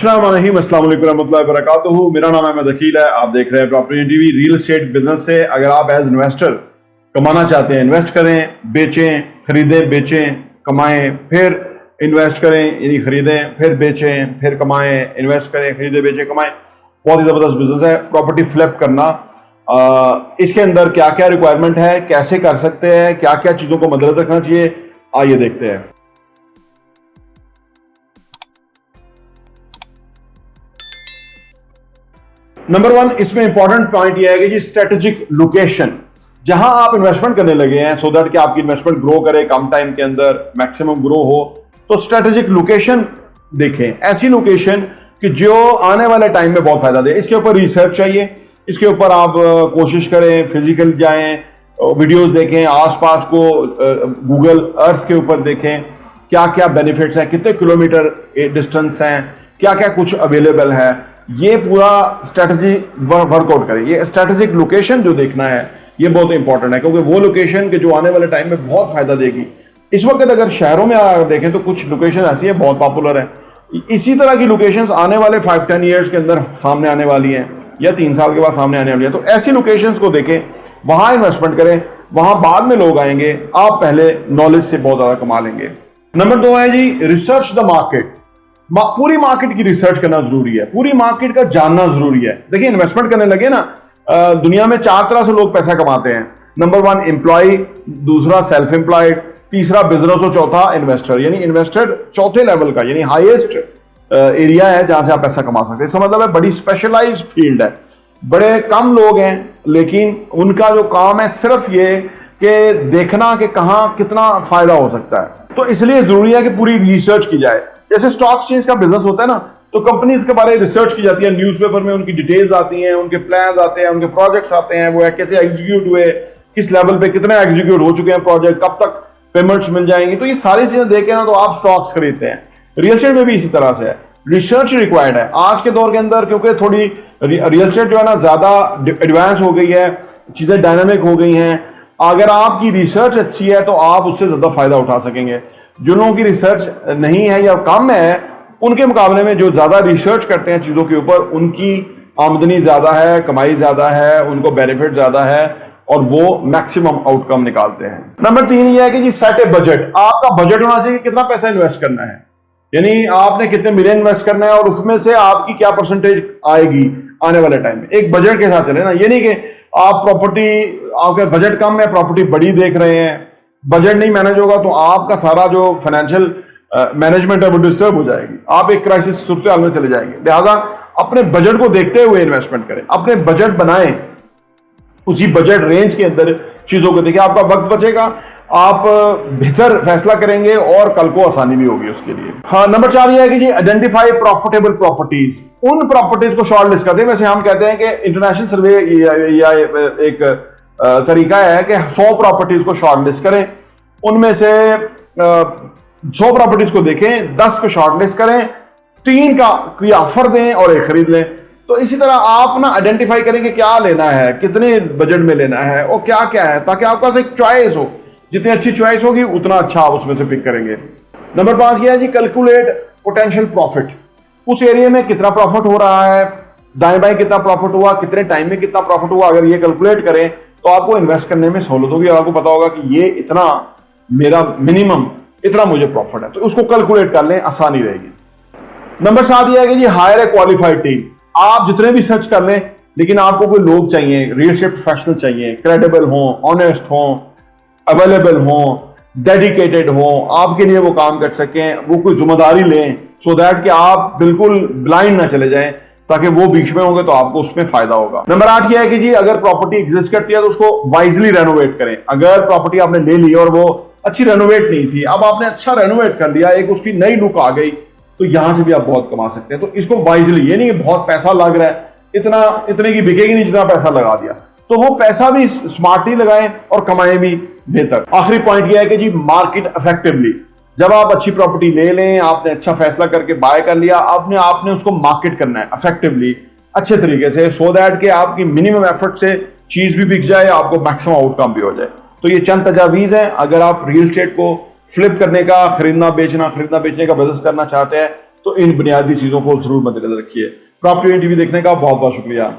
अस्सलाम वालेकुम रहमतुल्लाहि व बरकातुहू। मेरा नाम अहमद अकील है। आप देख रहे हैं property TV. Real estate business से अगर आप एज इन्वेस्टर कमाना चाहते हैं, इन्वेस्ट करें, बेचें, खरीदें, बेचें, कमाएं, फिर इन्वेस्ट करें, यानी खरीदें, फिर बेचें, फिर कमाएं, इन्वेस्ट करें, खरीदें, बेचें, कमाएं, बहुत ही जबरदस्त बिजनेस है प्रॉपर्टी फ्लिप करना। इसके अंदर क्या क्या रिक्वायरमेंट है, कैसे कर सकते हैं, क्या क्या चीजों को मद्देनजर रखना चाहिए, आइए देखते हैं। नंबर 1 इसमें इंपॉर्टेंट पॉइंट यह है कि जी स्ट्रेटेजिक लोकेशन, जहां आप इन्वेस्टमेंट करने लगे हैं सो दैट कि आपकी इन्वेस्टमेंट ग्रो करे, कम टाइम के अंदर मैक्सिमम ग्रो हो, तो स्ट्रेटेजिक लोकेशन देखें। ऐसी लोकेशन कि जो आने वाले टाइम में बहुत फायदा दे। इसके ऊपर रिसर्च चाहिए, इसके ऊपर आप कोशिश करें, फिजिकल जाएं, वीडियोस देखें, आसपास को गूगल अर्थ के ऊपर देखें क्या क्या बेनिफिट्स हैं, कितने किलोमीटर डिस्टेंस हैं, क्या क्या कुछ अवेलेबल है, ये पूरा स्ट्रेटजी वर्कआउट करें। ये स्ट्रेटेजिक लोकेशन जो देखना है ये बहुत इंपॉर्टेंट है, क्योंकि वो लोकेशन के जो आने वाले टाइम में बहुत फायदा देगी। इस वक्त अगर शहरों में देखें तो कुछ लोकेशन ऐसी है बहुत पॉपुलर है, इसी तरह की लोकेशंस आने वाले 5-10 ईयर्स के अंदर सामने आने वाली हैं, या 3 साल के बाद सामने आने वाली है। तो ऐसी लोकेशंस को देखें, वहां इन्वेस्टमेंट करें, वहां बाद में लोग आएंगे, आप पहले नॉलेज से बहुत ज्यादा कमा लेंगे। नंबर 2 है जी रिसर्च द मार्केट। पूरी मार्केट की रिसर्च करना जरूरी है, पूरी मार्केट का जानना जरूरी है। देखिए इन्वेस्टमेंट करने लगे ना, दुनिया में 4 तरह से लोग पैसा कमाते हैं। नंबर 1 एम्प्लॉय, दूसरा सेल्फ एम्प्लॉयड, तीसरा बिजनेस और चौथा इन्वेस्टर। यानी इन्वेस्टर चौथे लेवल का, यानी हाईएस्ट एरिया है जहां से आप पैसा कमा सकते हैं। इसका मतलब है बड़ी स्पेशलाइज्ड फील्ड है, बड़े कम लोग हैं, लेकिन उनका जो काम है सिर्फ ये कि देखना कि कहां कितना फायदा हो सकता है। तो इसलिए जरूरी है कि पूरी रिसर्च की जाए। जैसे स्टॉक एक्सचेंज का बिजनेस होता है ना, तो कंपनीज के बारे में रिसर्च की जाती है, न्यूज़पेपर में उनकी डिटेल्स आती हैं, उनके प्लान्स आते हैं, उनके प्रोजेक्ट्स आते हैं, वो कैसे एग्जीक्यूट हुए, किस लेवल पे कितने एग्जीक्यूट हो चुके हैं प्रोजेक्ट, कब तक पेमेंट्स मिल जाएंगी। तो ये सारी चीजें देखे ना तो आप स्टॉक्स खरीदते हैं। रियल एस्टेट में भी इसी तरह से है, रिसर्च रिक्वायर्ड है आज के दौर के अंदर, क्योंकि थोड़ी रियल एस्टेट जो है ना ज्यादा एडवांस हो गई है, चीजें डायनामिक हो गई हैं। अगर आपकी रिसर्च अच्छी है तो आप उससे ज्यादा फायदा उठा सकेंगे। जो लोगों की रिसर्च नहीं है या कम है, उनके मुकाबले में जो ज्यादा रिसर्च करते हैं चीजों के ऊपर, उनकी आमदनी ज्यादा है, कमाई ज्यादा है, उनको बेनिफिट ज्यादा है और वो मैक्सिमम आउटकम निकालते हैं। नंबर 3 ये है कि जी सेट ए बजट। आपका बजट होना चाहिए कितना पैसा इन्वेस्ट करना है, यानी आपने कितने मिलियन इन्वेस्ट करना है और उसमें से आपकी क्या परसेंटेज आएगी आने वाले टाइम में। एक बजट के साथ चले ना, ये नहीं कि आप प्रॉपर्टी, आपका बजट कम है, प्रॉपर्टी बड़ी देख रहे हैं, बजट नहीं मैनेज होगा तो आपका सारा जो फाइनेंशियल मैनेजमेंट है वो डिस्टर्ब हो जाएगी, आप एक क्राइसिस सूरत हाल में चले जाएंगे। लिहाजा अपने बजट को देखते हुए इन्वेस्टमेंट करें, अपने बजट बनाएं, उसी बजट रेंज के अंदर चीजों को देखिए, आपका वक्त बचेगा, आप बेहतर फैसला करेंगे और कल को आसानी भी होगी उसके लिए। हाँ, नंबर 4 ये है कि जी आइडेंटिफाई प्रॉफिटेबल प्रॉपर्टीज। उन प्रॉपर्टीज को शॉर्ट लिस्ट करते हैं। वैसे हम कहते हैं कि इंटरनेशनल सर्वे या एक तरीका है कि 100 प्रॉपर्टीज को शॉर्ट लिस्ट करें, उनमें से 100 प्रॉपर्टीज को देखें, 10 को शॉर्ट लिस्ट करें, 3 का कोई ऑफर दें और 1 खरीद लें। तो इसी तरह आप ना आइडेंटिफाई करें कि क्या लेना है, कितने बजट में लेना है और क्या क्या है, ताकि आपके पास एक चॉइस हो। जितनी अच्छी चॉइस होगी उतना अच्छा आप उसमें से पिक करेंगे। नंबर 5 यह है जी कैलकुलेट पोटेंशियल प्रॉफिट। उस एरिया में कितना प्रॉफिट हो रहा है, दाएं बाएं कितना प्रॉफिट हुआ, कितने टाइम में कितना प्रॉफिट हुआ, अगर ये कैलकुलेट करें तो आपको इन्वेस्ट करने में सहूलत होगी और आपको पता होगा कि ये इतना मेरा मिनिमम, इतना मुझे प्रॉफिट है, तो उसको कैलकुलेट कर लें, आसानी रहेगी। नंबर 7 यह है कि जी हायर ए क्वालिफाइड टीम। आप जितने भी सर्च कर लें, लेकिन आपको कोई लोग चाहिए, रियल एस्टेट प्रोफेशनल चाहिए, क्रेडिबल हो, ऑनेस्ट हो, अवेलेबल हो, डेडिकेटेड हो, आपके लिए वो काम कर सकें, वो कोई जिम्मेदारी लें, सो दैट कि आप बिल्कुल ब्लाइंड ना चले जाएं, ताकि वो बीच में होंगे तो आपको उसमें फायदा होगा। नंबर 8 यह है कि जी अगर प्रॉपर्टी एग्जिस्ट करती है तो उसको वाइजली रेनोवेट करें। अगर प्रॉपर्टी आपने ले ली और वो अच्छी रेनोवेट नहीं थी, अब आपने अच्छा रेनोवेट कर लिया, एक उसकी नई लुक आ गई, तो यहां से भी आप बहुत कमा सकते हैं। तो इसको वाइजली, ये नहीं कि बहुत पैसा लग रहा है, इतने की बिकेगी नहीं जितना पैसा लगा दिया, तो वो पैसा भी स्मार्टली लगाएं और कमाएं भी बेहतर। आखिरी पॉइंट यह है कि जी मार्केट इफेक्टिवली। जब आप अच्छी प्रॉपर्टी ले लें, आपने अच्छा फैसला करके बाय कर लिया, आपने उसको मार्केट करना है इफेक्टिवली, अच्छे तरीके से, सो दैट कि आपकी मिनिमम एफर्ट से चीज भी बिक जाए, आपको मैक्सिमम आउटकम भी हो जाए। तो ये चंद तजावीज हैं। अगर आप रियल एस्टेट को फ्लिप करने का, खरीदना बेचने का बिजनेस करना चाहते हैं तो इन बुनियादी चीजों को जरूर मद्देनजर रखिए। प्रॉपर्टी टीवी देखने का बहुत बहुत शुक्रिया।